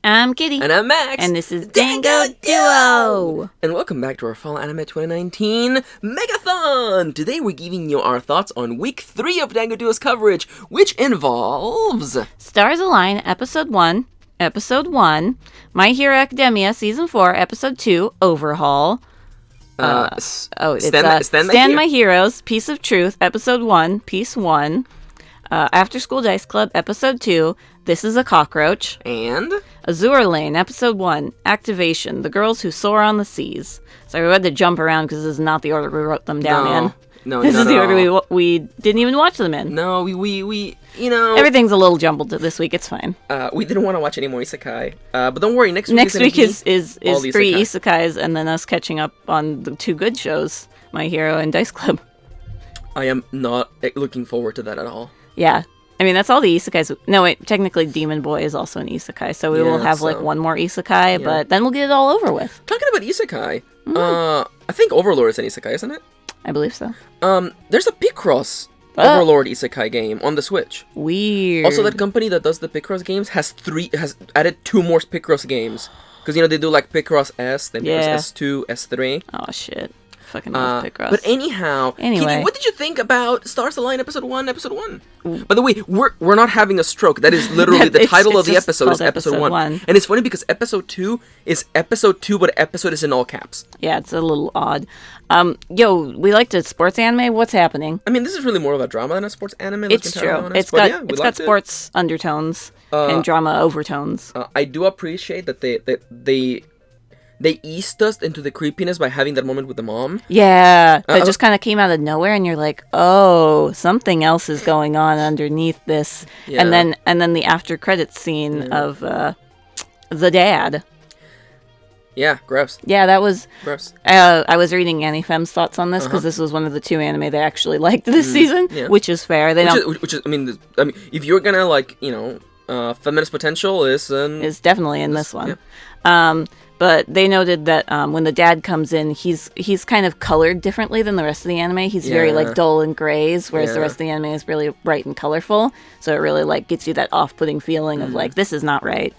I'm Kitty. And I'm Max. And this is Dango Duo. And welcome back to our Fall Anime 2019 Megathon! Today we're giving you our thoughts on Week 3 of Dango Duo's coverage, which involves... Stars Align, Episode 1, My Hero Academia, Season 4, Episode 2, Overhaul. Stand My Heroes, Piece of Truth, Episode 1, Piece 1. After School Dice Club, Episode 2, This is a Cockroach. And? Azur Lane, Episode 1, Activation, The Girls Who Soar on the Seas. So we had to jump around because this is not the order we wrote them down in. This is the order we didn't even watch them in. No, we you know... Everything's a little jumbled this week, it's fine. We didn't want to watch any more isekai. But don't worry, next week is 3 isekai. isekais and then us catching up on the 2 good shows, My Hero and Dice Club. I am not looking forward to that at all. Yeah. I mean, that's all the isekais. No, wait, technically Demon Boy is also an isekai, so we will have like one more isekai, but then we'll get it all over with. Talking about isekai, I think Overlord is an isekai, isn't it? I believe so. There's a Picross Overlord isekai game on the Switch. Weird. Also, that company that does the Picross games has added 2 more Picross games. Because, you know, they do like Picross S, then Picross S2, S3. Oh, shit. Fucking love Picross. But anyhow, Kitty, what did you think about Stars Align Episode 1? By the way, we're not having a stroke. That is literally the title of the episode is Episode 1. And it's funny because Episode 2 is Episode 2, but episode is in all caps. Yeah, it's a little odd. We liked a sports anime. What's happening? I mean, this is really more of a drama than a sports anime. It's true. It's got sports undertones and drama overtones. I do appreciate that they eased us into the creepiness by having that moment with the mom. Yeah, that just kind of came out of nowhere, and you're like, oh, something else is going on underneath this. Yeah. And then the after credits scene of the dad. Yeah, gross. Yeah, that was gross. I was reading AniFem's thoughts on this because this was one of the 2 anime they actually liked this season, which is fair. I mean, if you're gonna like, you know, feminist potential is definitely in this one. Yeah. But they noted that when the dad comes in, he's kind of colored differently than the rest of the anime. He's very like dull and grays, whereas the rest of the anime is really bright and colorful. So it really like gets you that off-putting feeling of like, this is not right.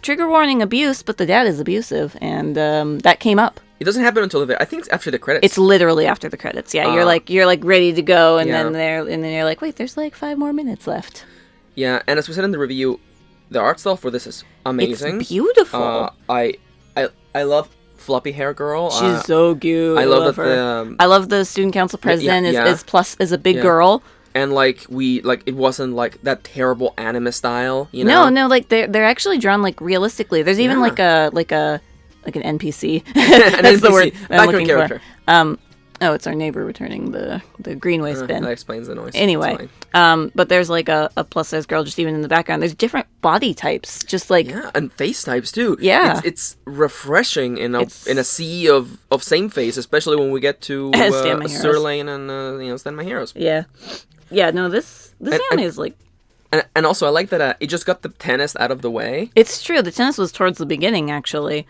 Trigger warning abuse, but the dad is abusive, and that came up. It doesn't happen until I think it's after the credits. It's literally after the credits. Yeah, you're like ready to go, and then you're like, wait, there's like 5 more minutes left. Yeah, and as we said in the review, the art style for this is amazing. It's beautiful. I love Floppy Hair Girl. She's so cute. I love her. I love the student council president is a big girl. And it wasn't like that terrible anime style, you know? No, like they're actually drawn like realistically. There's even like an NPC. That's the word I'm looking character. For. It's our neighbor returning the green waste bin. That explains the noise. Anyway, but there's like a plus-size girl just even in the background. There's different body types, just like... Yeah, and face types too. Yeah. It's refreshing in a sea of same face, especially when we get to Azur Lane and Stand My Heroes. Yeah. Yeah, no, this anime is like... And also, I like that it just got the tennis out of the way. It's true. The tennis was towards the beginning, actually.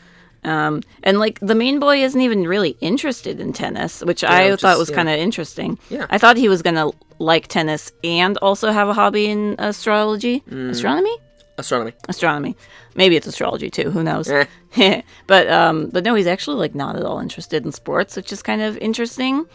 And like the main boy isn't even really interested in tennis, which I thought was kind of interesting. Yeah. I thought he was going to like tennis and also have a hobby in astrology. Astronomy. Maybe it's astrology too. Who knows? But no, he's actually like not at all interested in sports, which is kind of interesting.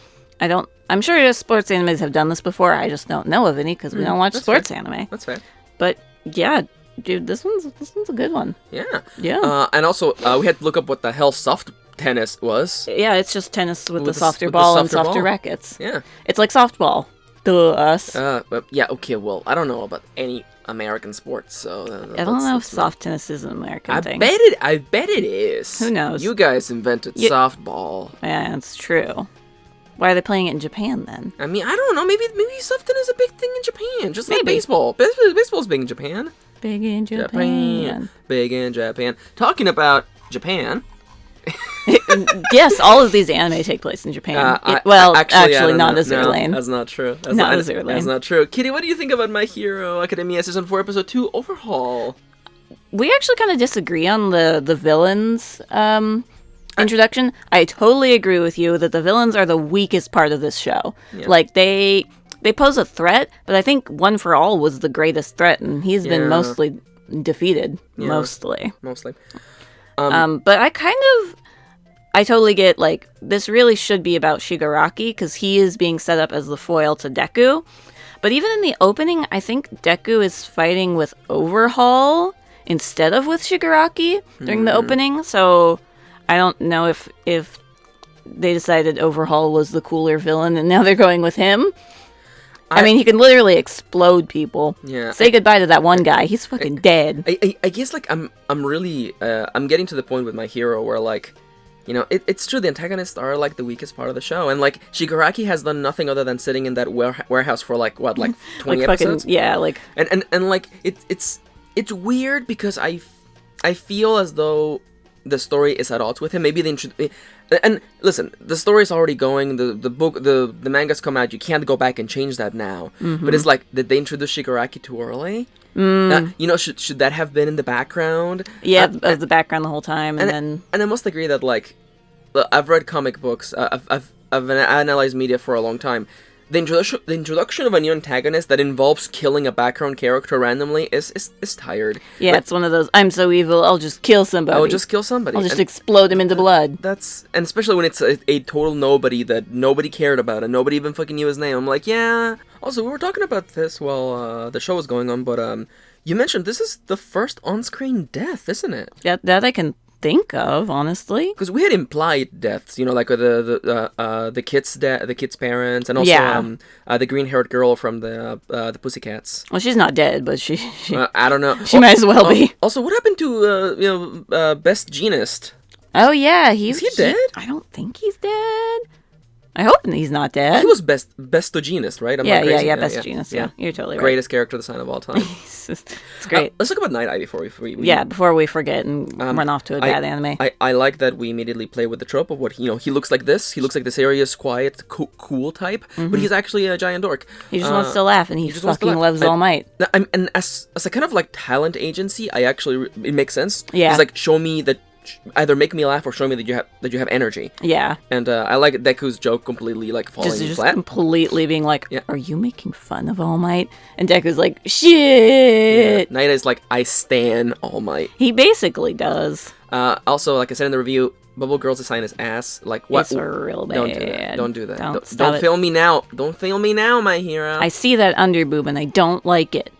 I'm sure sports animes have done this before. I just don't know of any because we don't watch sports anime. That's fair. But yeah. Dude, this one's a good one. Yeah. Yeah. And also, we had to look up what the hell soft tennis was. Yeah, it's just tennis with the softer ball and softer rackets. Yeah. It's like softball to us. But yeah, okay, well, I don't know about any American sports, so... I don't know if soft tennis is an American thing. I bet it is. Who knows? You guys invented softball. Yeah, it's true. Why are they playing it in Japan, then? I mean, I don't know. Maybe soft tennis is a big thing in Japan, just like baseball. Baseball's big in Japan. Big in Japan. Big in Japan. Talking about Japan. Yes, all of these anime take place in Japan. Actually not Azur Lane. That's not true. Azur Lane. That's not true. Kitty, what do you think about My Hero Academia Season 4, Episode 2, Overhaul? We actually kind of disagree on the villains introduction. I totally agree with you that the villains are the weakest part of this show. Yeah. Like, they pose a threat, but I think One for All was the greatest threat, and he's been mostly defeated, mostly. But I totally get, like, this really should be about Shigaraki, because he is being set up as the foil to Deku. But even in the opening, I think Deku is fighting with Overhaul instead of with Shigaraki during the opening. So I don't know if they decided Overhaul was the cooler villain and now they're going with him. I mean, he can literally explode people. Yeah. Say goodbye to that one guy. He's fucking dead. I guess, like, I'm really I'm getting to the point with my hero where, like, you know, it's true, the antagonists are, like, the weakest part of the show. And, like, Shigaraki has done nothing other than sitting in that warehouse for, like, what, like, 20 like episodes? Fucking, yeah, like... And like, it's weird because I feel as though the story is at odds with him. Maybe and listen, the story is already going, the book, the manga's come out, you can't go back and change that now. But it's like, did they introduce Shigaraki too early? You know, should that have been in the background? Yeah, the background the whole time, and I must agree that, like, I've read comic books, I've analyzed media for a long time. The introduction of a new antagonist that involves killing a background character randomly is tired. Yeah, like, it's one of those, I'm so evil, I'll just kill somebody. I'll just explode him into blood. And especially when it's a total nobody that nobody cared about and nobody even fucking knew his name. I'm like, yeah. Also, we were talking about this while the show was going on, but you mentioned this is the first on-screen death, isn't it? That I can think of, honestly, because we had implied deaths, you know, like the kid's parents, and also the green-haired girl from the Pussycats. Well, she's not dead, but she I don't know. She might as well be. Also, what happened to Best Jeanist? Oh yeah, is he dead? I don't think he's dead. I hope he's not dead. He was Bestogenist, right? Bestogenist. Yeah, you're totally right. Greatest character design of all time. It's great. Let's talk about Night Eye before we before we forget and run off to a bad anime. I like that we immediately play with the trope of what, you know, he looks like this. He looks like the serious, quiet, cool type, but he's actually a giant dork. He just wants to laugh, and he fucking loves All Might. And as a kind of, like, talent agency, it makes sense. Yeah. It's like, show me that. Either make me laugh or show me that you have energy. Yeah. And I like Deku's joke completely, like, falling just flat. Completely being like, are you making fun of All Might? And Deku's like, shit. Yeah. Night is like, I stan All Might. He basically does. Also, like I said in the review, Bubble Girl's design is ass. Like, what? It's real bad. Don't do that. Don't film me now. Don't film me now, my hero. I see that underboob and I don't like it.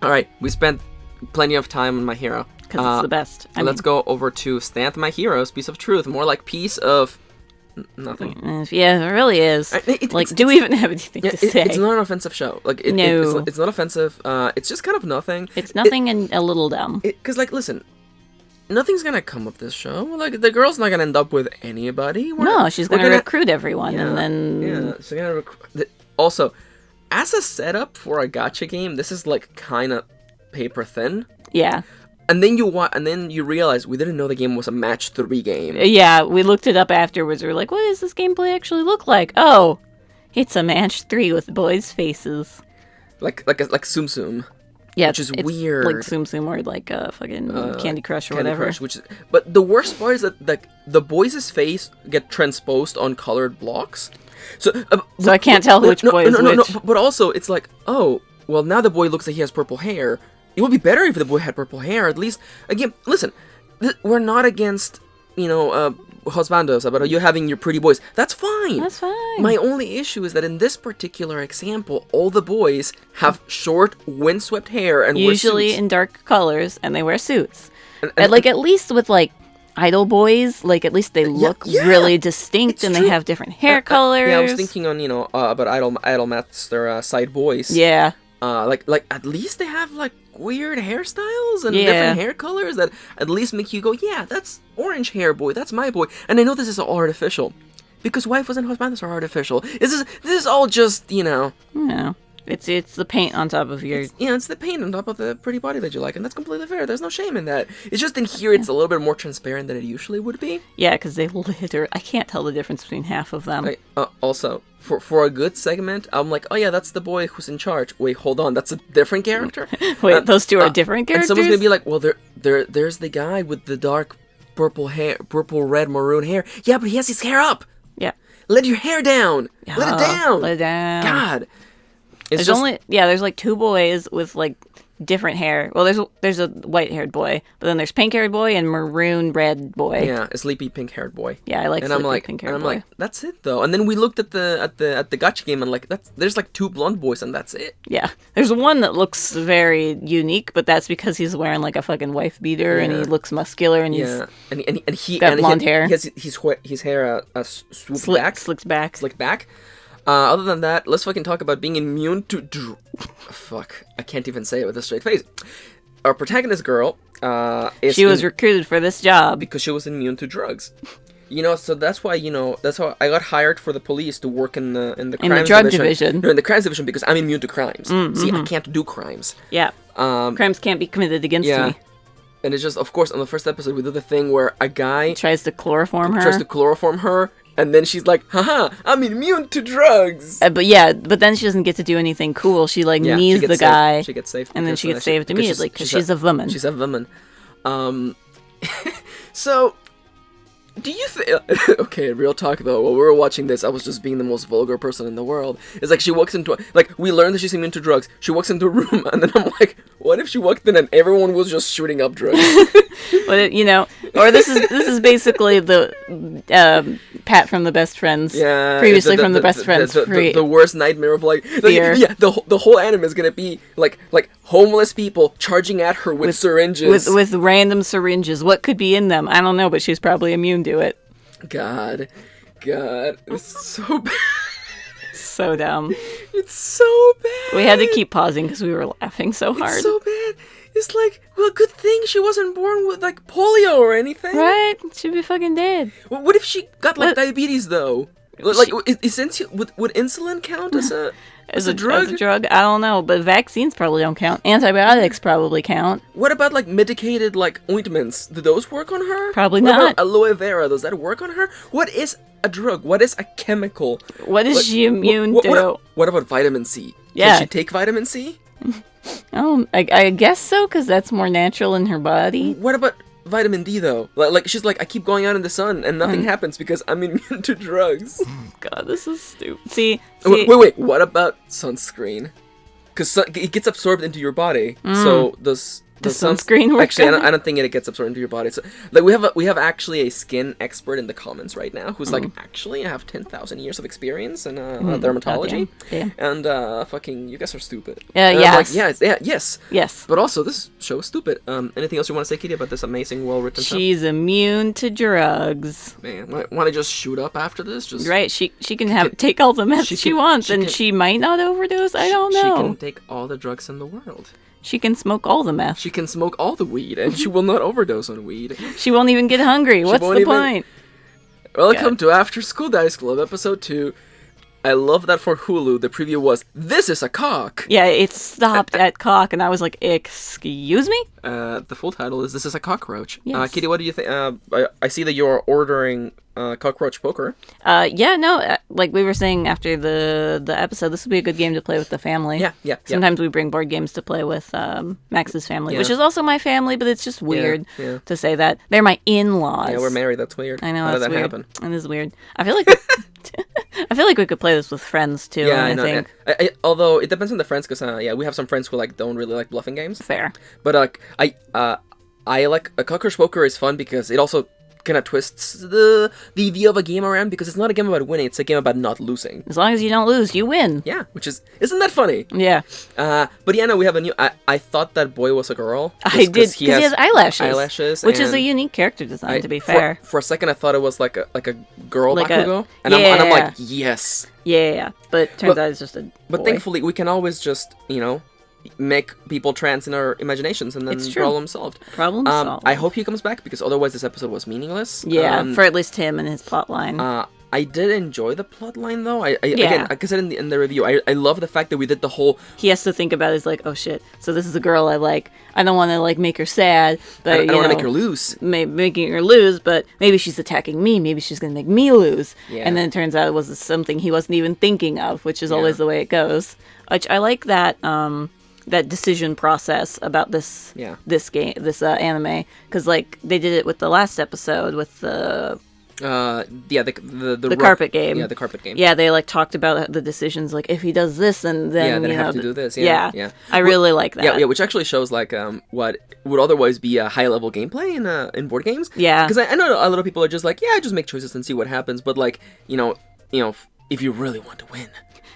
Alright, we spent plenty of time on my hero. Because it's the best. Let's go over to Stand My Heroes, Piece of Truth. More like Piece of nothing. Yeah, it really is. Do we even have anything to say? It's not an offensive show. Like, no. It's not offensive. It's just kind of nothing. It's nothing and a little dumb. Because, like, listen, nothing's gonna come of this show. Like, the girl's not gonna end up with anybody. She's gonna recruit everyone, and then... Yeah, she's gonna recruit... Also, as a setup for a gacha game, this is, like, kind of paper thin. Yeah. And then you realize we didn't know the game was a match 3 game. Yeah, we looked it up afterwards. We were like, what does this gameplay actually look like? Oh, it's a match 3 with boys' faces. Like Tsum Tsum. Yeah, which is weird. Like Tsum Tsum or like fucking Candy Crush or whatever. Crush, but the worst part is that the boys' face get transposed on colored blocks. So I can't tell which boy is which. No, but also it's like, oh, well, now the boy looks like he has purple hair. It would be better if the boy had purple hair, at least. Again, listen, we're not against, husbandos, about you having your pretty boys. That's fine. That's fine. My only issue is that in this particular example, all the boys have short, windswept hair and usually wear suits. In dark colors, and they wear suits. And like, at least with, like, idol boys, like, at least they look really distinct, and they have different hair colors. Yeah, I was thinking on, about Idol Master Side Boys. Yeah. Like at least they have, like, weird hairstyles and different hair colors that at least make you go, yeah, that's orange hair boy, that's my boy. And I know this is all artificial, because waifus and husbandos are artificial. This is all just, It's the paint on top of your... It's the paint on top of the pretty body that you like, and that's completely fair. There's no shame in that. It's just in here it's a little bit more transparent than it usually would be. Yeah, because they literally... I can't tell the difference between half of them. Also, for a good segment, I'm like, oh yeah, that's the boy who's in charge. Wait, hold on, that's a different character? Wait, those two are different characters? And someone's gonna be like, well, there's the guy with the dark purple hair, purple, red, maroon hair. Yeah, but he has his hair up. Yeah. Let your hair down. Let it down. Let it down. God. There's like 2 boys with, like, different hair. Well, there's a white-haired boy, but then there's pink-haired boy and maroon-red boy. Yeah, a sleepy pink-haired boy. Yeah, I like sleepy pink-haired boy. And I'm like, that's it though. And then we looked at the gacha game and like there's like 2 blonde boys and that's it. Yeah, there's one that looks very unique, but that's because he's wearing like a fucking wife beater and he looks muscular and he's he got blonde hair. He has his hair slicked back. Other than that, let's fucking talk about being immune to fuck. I can't even say it with a straight face. Our protagonist girl she was recruited for this job because she was immune to drugs. So that's why I got hired for the police to work in the drug division. No, in the crimes division because I'm immune to crimes. See, I can't do crimes. Yeah. Crimes can't be committed against me. And it's just, of course, on the first episode, we do the thing where a guy tries to chloroform her. And then she's like, haha, I'm immune to drugs. But then she doesn't get to do anything cool. She knees the guy. She gets saved. And then she gets saved immediately because she's a woman. She's a woman. So, do you think... Okay, real talk though. While we were watching this, I was just being the most vulgar person in the world. It's like she walks into... we learned that she's immune to drugs. She walks into a room and then I'm like, what if she walked in and everyone was just shooting up drugs? Or this is basically the Pat from the Best Friends. Yeah. Previously from the Best Friends. The worst nightmare of fear. Yeah, the whole anime is gonna be like homeless people charging at her with syringes. With random syringes. What could be in them? I don't know, but she's probably immune to it. God. It's so bad. So dumb. It's so bad. We had to keep pausing because we were laughing so hard. It's so bad. It's like, well, good thing she wasn't born with polio or anything. Right? She'd be fucking dead. What if she got diabetes though? Would insulin count as a drug? As a drug? I don't know, but vaccines probably don't count. Antibiotics probably count. What about medicated ointments? Do those work on her? Probably what not. About aloe vera, does that work on her? What is a drug? What is a chemical? What is she immune to? What about vitamin C? Yeah. Can she take vitamin C? I guess so, because that's more natural in her body. What about vitamin D though? She's like, I keep going out in the sun and nothing happens because I'm immune to drugs. God, this is stupid. See. Wait. What about sunscreen? Because it gets absorbed into your body. So the sunscreen work? Actually, I don't think it gets absorbed into your body. So we have actually a skin expert in the comments right now who's actually I have 10,000 years of experience in dermatology. Yeah. And fucking you guys are stupid. Yes. Yes. But also this show is stupid. Anything else you want to say, Kitty, about this amazing, well-written show? She's immune to drugs. Man, want to just shoot up after this? Right. She can take all the meth she wants, and she might not overdose. I don't know. She can take all the drugs in the world. She can smoke all the meth. She can smoke all the weed, and she will not overdose on weed. She won't even get hungry. What's the point? Welcome to After School Dice Club, episode 2. I love that for Hulu, the preview was, "This is a cock." Yeah, it stopped at cock, and I was like, excuse me? The full title is "This is a Cockroach." Yes. Kitty, what do you think? I see that you're ordering Cockroach Poker. Like we were saying after the episode, this would be a good game to play with the family. Yeah. Sometimes we bring board games to play with Max's family, which is also my family, but it's just weird to say that. They're my in-laws. Yeah, we're married. That's weird. I know, How that's did that weird. happen? It is weird. I feel like we could play this with friends too. Yeah, I know. think. I, although it depends on the friends, because we have some friends who don't really like bluffing games. Fair. But I like a Cockroach Poker is fun because it also kind of twists the idea of a game around, because it's not a game about winning, it's a game about not losing. As long as you don't lose, you win. Yeah, isn't that funny? Yeah. But yeah, no, we have a new. I thought that boy was a girl. I did, because he has eyelashes. Eyelashes, which is a unique character design. To be fair, for a second I thought it was like a girl Bakugo, and yeah. I'm like, yes. Yeah. But turns out it's just a boy. But thankfully, we can always just make people trans in our imaginations, and then problem solved. Problem solved. I hope he comes back, because otherwise this episode was meaningless. Yeah, for at least him and his plotline. I did enjoy the plotline though. Again, like I said in the review, I love the fact that we did the whole. He has to think about it. He's like, oh shit. So this is a girl I like. I don't want to make her sad, but I don't want to make her lose. Making her lose, but maybe she's attacking me. Maybe she's gonna make me lose. Yeah. And then it turns out it was something he wasn't even thinking of, which is always the way it goes. Which I like that. That decision process about this anime, because they did it with the last episode with the the carpet game. Yeah, the carpet game. Yeah, they like talked about the decisions, like if he does this, and then then I have to do this. Yeah. I really like that. Yeah, which actually shows like what would otherwise be a high level gameplay in board games. Yeah, because I know a lot of people are just like, yeah, just make choices and see what happens. But like, you know, if you really want to win.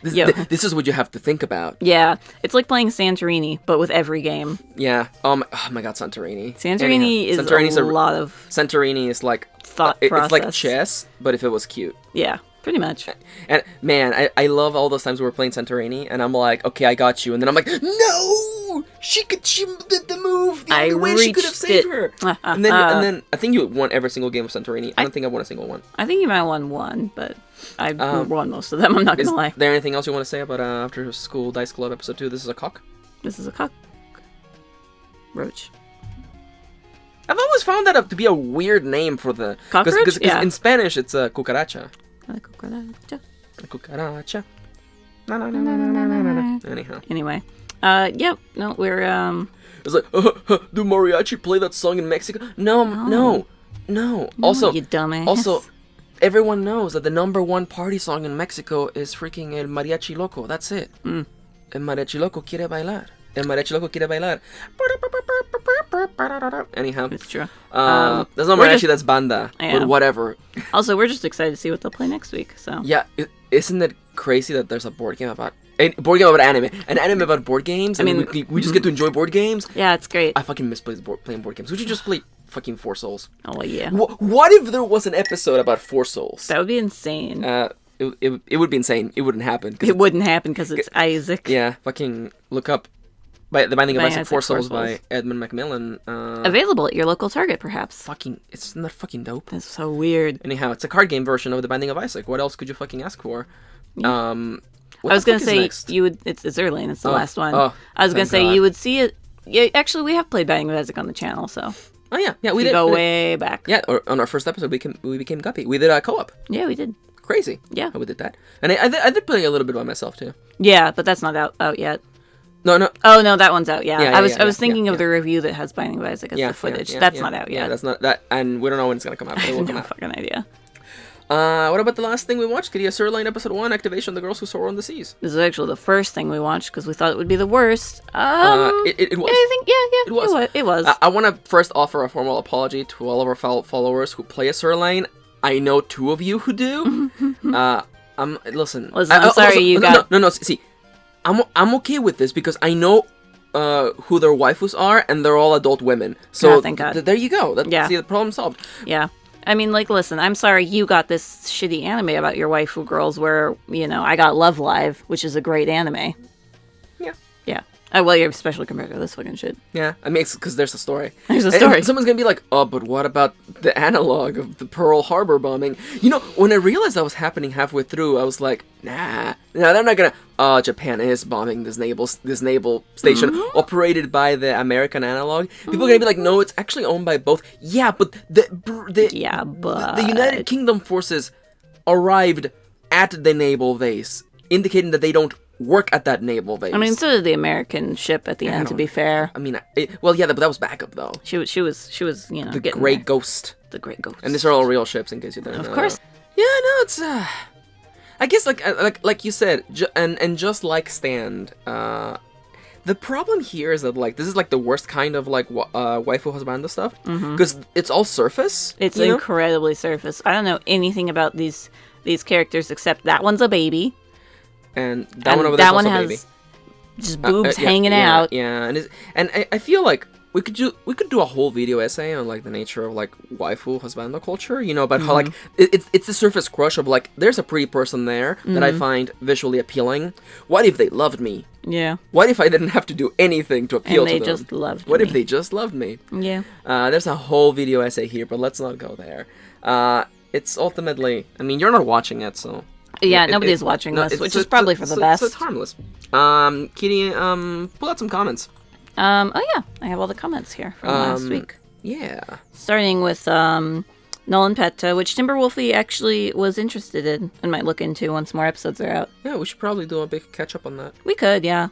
This is what you have to think about. Yeah, it's like playing Santorini, but with every game. Yeah. Oh my God, Santorini. Santorini is a lot of... Santorini is like... thought process. It's like chess, but if it was cute. Yeah, pretty much. And man, I love all those times we were playing Santorini, and I'm like, okay, I got you. And then I'm like, no! She did the move the only way she could have saved her. And then I think you won every single game of Santorini. I don't think I won a single one. I think you might have won one, but I won most of them, I'm not going to lie. Is there anything else you want to say about After School Dice Club Episode 2? This is a cock? This is a cock. Roach. I've always found that to be a weird name for the... Cockroach? Because in Spanish, it's a cucaracha. A cucaracha. A cucaracha. Anyhow. Anyway. Yep. No, we're, It's like, do mariachi play that song in Mexico? No. Also, you dumbass. Also, everyone knows that the #1 party song in Mexico is freaking El Mariachi Loco. That's it. El Mariachi Loco quiere bailar. El Mariachi Loco quiere bailar. Anyhow. It's true. That's not mariachi, that's banda. Yeah. But whatever. Also, we're just excited to see what they'll play next week, so. Yeah, isn't it crazy that there's a board game about anime? An anime about board games? I mean, we just get to enjoy board games? Yeah, it's great. I fucking miss playing board games. We should just play fucking Four Souls. Oh, yeah. What if there was an episode about Four Souls? That would be insane. It would be insane. It wouldn't happen. It wouldn't happen because it's Isaac. Yeah, fucking look up The Binding of Isaac 4 Souls by Edmund Macmillan. Available at your local Target, perhaps. It's not fucking dope. That's so weird. Anyhow, it's a card game version of The Binding of Isaac. What else could you fucking ask for? Yeah. I was gonna say you would. It's early and it's the last one. I was gonna say you would see it. Yeah, actually, we have played Binding of Isaac on the channel, so. Oh yeah, we did. Go way back. Yeah, on our first episode, we became Guppy. We did a co-op. Yeah, we did. Crazy. Yeah, we did that, and I did play a little bit by myself too. Yeah, but that's not out yet. No. Oh no, that one's out. Yeah, I was thinking of the review that has Binding of Isaac as the footage. That's not out yet. Yeah, that's not that, and we don't know when it's gonna come out. But it will come out. Fucking idea. What about the last thing we watched? Kitty Azur Line Episode 1, Activation of the Girls Who Soar on the Seas. This is actually the first thing we watched because we thought it would be the worst. It was. I think, it was. I want to first offer a formal apology to all of our followers who play Azur Line. I know 2 of you who do. Listen, I'm sorry you got... No, see, I'm okay with this because I know who their waifus are, and they're all adult women. So thank God. There you go. See, the problem solved. Yeah. I mean, like, listen, I'm sorry you got this shitty anime about your waifu girls where, I got Love Live, which is a great anime. Yeah. Yeah. Well, you're especially compared to this fucking shit. Yeah, I mean, it's because there's a story. There's a story. And someone's gonna be like, oh, but what about the analog of the Pearl Harbor bombing? When I realized that was happening halfway through, I was like, nah, they're not gonna, Japan is bombing this naval station operated by the American analog. People are gonna be like, no, it's actually owned by both. Yeah, but the United Kingdom forces arrived at the naval base, indicating that they don't work at that naval base. I mean, so did the American ship at the end, to be fair. I mean, but that was backup, though. She was the Great Ghost. The Great Ghost. And these are all real ships, in case you didn't know. Of course. Yeah, no, it's, I guess, like you said, and just like Stand, the problem here is that, like, this is, like, the worst kind of, like, waifu husbando stuff. Because it's all surface. It's incredibly surface. I don't know anything about these characters except that one's a baby. And that one over there also has baby. Just boobs hanging out. Yeah, and I feel like we could do a whole video essay on, like, the nature of, like, waifu husbando culture. About how, like, it's the surface crush of, like, there's a pretty person there that I find visually appealing. What if they loved me? Yeah. What if I didn't have to do anything to appeal to them? And they just loved me. What if they just loved me? Yeah. There's a whole video essay here, but let's not go there. It's ultimately, I mean, you're not watching it, so. Yeah, nobody's watching this, which is probably for the best. So it's harmless. Kitty, pull out some comments. Oh yeah, I have all the comments here from last week. Yeah. Starting with Nolan Petta, which Timberwolfie actually was interested in and might look into once more episodes are out. Yeah, we should probably do a big catch up on that. We could, yeah.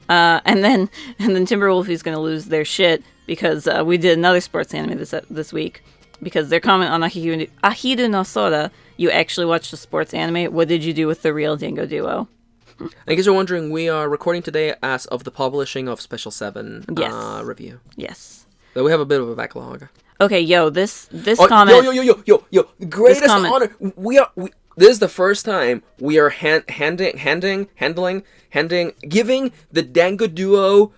And then Timberwolfie's gonna lose their shit because we did another sports anime this week. because their comment on Ahiru no Sora, you actually watched a sports anime. What did you do with the real Dango Duo? I guess you're wondering, we are recording today as of the publishing of Special 7 review. Yes. So we have a bit of a backlog. Okay, this comment... Yo, greatest honor. This is the first time we are giving the Dango Duo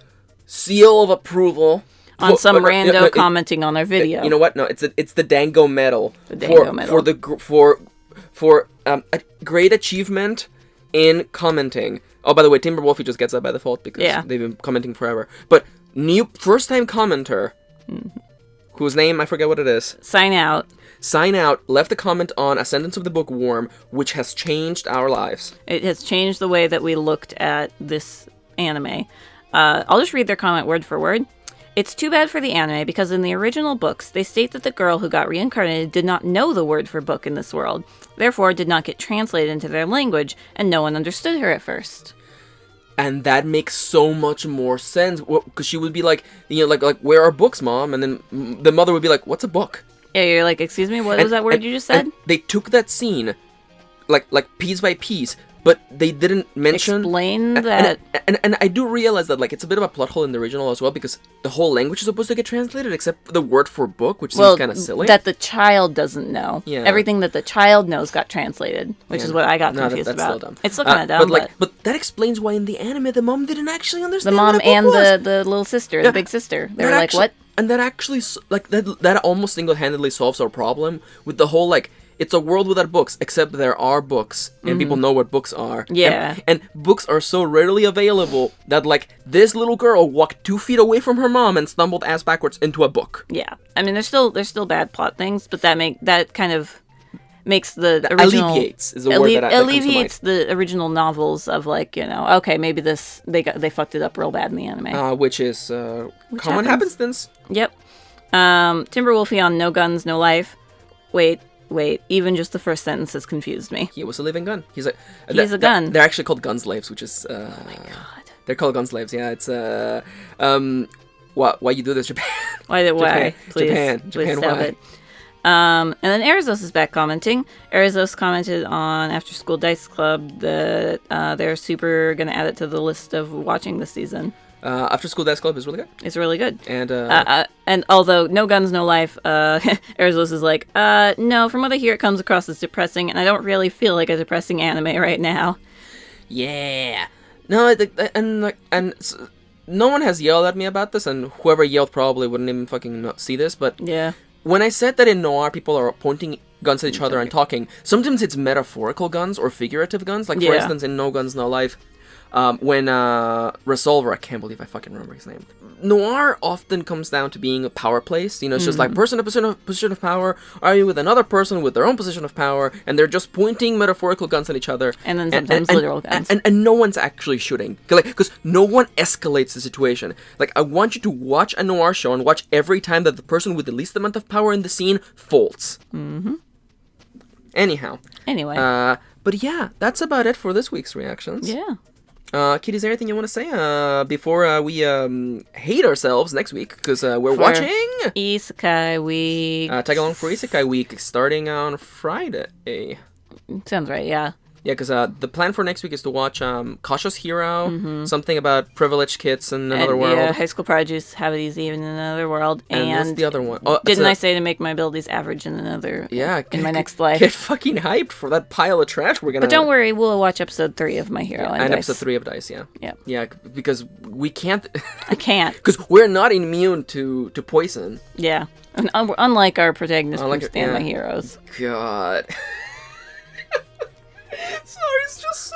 seal of approval on some rando commenting on our video. You know what? No, it's the Dango medal. The Dango medal for a great achievement in commenting. Oh, by the way, Timberwolfie just gets that by default because they've been commenting forever. But new first time commenter, whose name I forget what it is. Sign out, left a comment on Ascendance of the Bookworm, which has changed our lives. It has changed the way that we looked at this anime. I'll just read their comment word for word. It's too bad for the anime because in the original books, they state that the girl who got reincarnated did not know the word for book in this world, therefore did not get translated into their language, and no one understood her at first. And that makes so much more sense, because she would be like, like, where are books, Mom? And then the mother would be like, what's a book? Yeah, you're like, excuse me, what was that word you just said? They took that scene, like piece by piece, but they didn't mention... Explain that... And I do realize that, like, it's a bit of a plot hole in the original as well, because the whole language is supposed to get translated, except for the word for book, which seems kind of silly. That the child doesn't know. Yeah. Everything that the child knows got translated, which is what I got confused that's about. Still dumb. It's still kind of dumb, but that explains why in the anime the mom didn't actually understand the mom what a book and was. the little sister, the big sister. They were like, what? And that actually, like, that almost single-handedly solves our problem with the whole, like, it's a world without books, except there are books, and people know what books are. Yeah. And books are so readily available that, like, this little girl walked 2 feet away from her mom and stumbled ass backwards into a book. Yeah. I mean, there's still bad plot things, but that kind of makes the original... Alleviates is the word that alleviates the original novels of, like, okay, maybe they fucked it up real bad in the anime. Which is common happenstance. Yep. Timberwolfie on No Guns, No Life. Wait, even just the first sentence has confused me. He was a living gun. He's a gun. They're actually called gun slaves, which is... oh my god. They're called gun slaves, yeah. It's, why you do this, Japan? Why? Please, Japan, why? It. And then Arizos is back commenting. Arizos commented on After School Dice Club that they're super gonna add it to the list of watching this season. After School Dice Club is really good. It's really good. And although No Guns, No Life, Arizos is like, no, from what I hear it comes across as depressing, and I don't really feel like a depressing anime right now. Yeah. No, and no one has yelled at me about this, and whoever yelled probably wouldn't even fucking see this, but... Yeah. When I said that in noir people are pointing guns at each other and talking, sometimes it's metaphorical guns or figurative guns, like for instance in No Guns, No Life, when Resolver, I can't believe I fucking remember his name. Noir often comes down to being a power place. It's just like person in position of power arguing with another person with their own position of power, and they're just pointing metaphorical guns at each other. And then sometimes literal guns. And no one's actually shooting. Because no one escalates the situation. Like, I want you to watch a noir show and watch every time that the person with the least amount of power in the scene folds. Mm-hmm. Anyhow. Anyway. But yeah, that's about it for this week's reactions. Yeah. Kitty, is there anything you want to say before we hate ourselves next week? Because we're watching Isekai Week. Tag along for Isekai Week starting on Friday. Sounds right, yeah. Yeah, because the plan for next week is to watch Cautious Hero, something about privileged kids in another world. Yeah, High School Prodigies Have It Easy in Another World. And what's the other one? Oh, didn't I say to make my abilities average in another? Yeah, in my next life. Get fucking hyped for that pile of trash we're gonna. But don't worry, we'll watch episode 3 of My Hero and episode 3 of Dice. Yeah. Yeah, because we can't. I can't. Because we're not immune to poison. Yeah, unlike our protagonists from Stand My Heroes. God. Sorry, it's just so...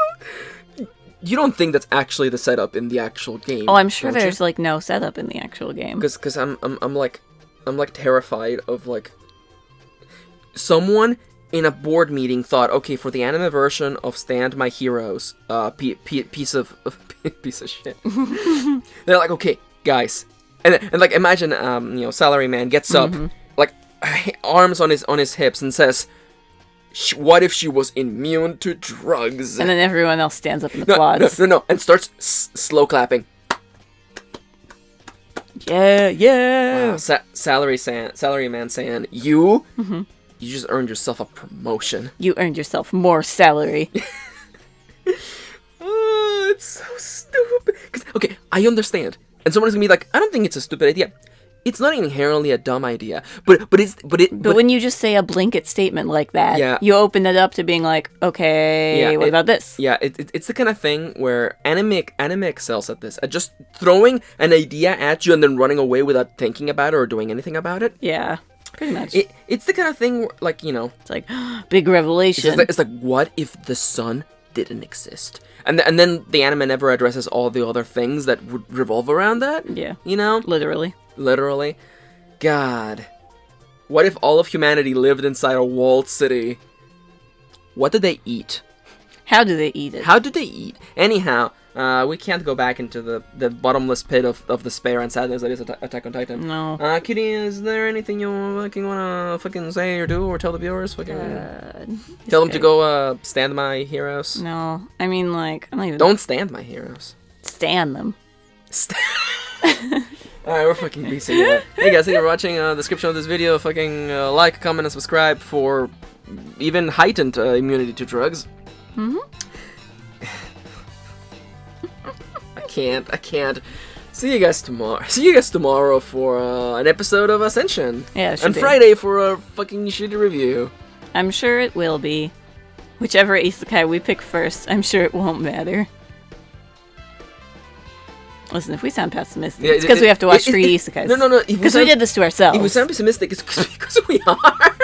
You don't think that's actually the setup in the actual game? Oh, I'm sure there's like no setup in the actual game. Because I'm like terrified of like someone in a board meeting thought, okay, for the anime version of Stand My Heroes, piece of shit. They're like, okay, guys, and like imagine Salaryman gets up, like arms on his hips and says, what if she was immune to drugs? And then everyone else stands up and applauds. No, and starts slow clapping. Yeah. Wow, salary man saying, you just earned yourself a promotion. You earned yourself more salary. Oh, it's so stupid. Okay, I understand. And someone's gonna be like, I don't think it's a stupid idea. It's not inherently a dumb idea, but when you just say a blanket statement like that, you open it up to being like, okay, what about this? Yeah, it's the kind of thing where anime excels at this, at just throwing an idea at you and then running away without thinking about it or doing anything about it. Yeah, pretty much. It's the kind of thing where, like, you know, it's like big revelation. It's like, what if the sun didn't exist? And then the anime never addresses all the other things that would revolve around that. Yeah, you know, Literally. God. What if all of humanity lived inside a walled city? What did they eat? How do they eat it? How do they eat? Anyhow, we can't go back into the bottomless pit of despair and sadness that is Attack on Titan. No. Kitty, is there anything you fucking wanna fucking say or do or tell the viewers? Fucking tell them to go stand my heroes. No. I mean, like, I'm not even... Don't stand my heroes. Stand them. Alright, we're fucking beasting it. Hey guys, thank you for watching. Description of this video, fucking like, comment, and subscribe for even heightened immunity to drugs. I can't. See you guys tomorrow for an episode of Ascension. Yeah, and Friday for a fucking shitty review. I'm sure it will be. Whichever isekai we pick first, I'm sure it won't matter. Listen, if we sound pessimistic, it's because we have to watch 3 isekais. No. Because we did this to ourselves. If we sound pessimistic, it's because we are.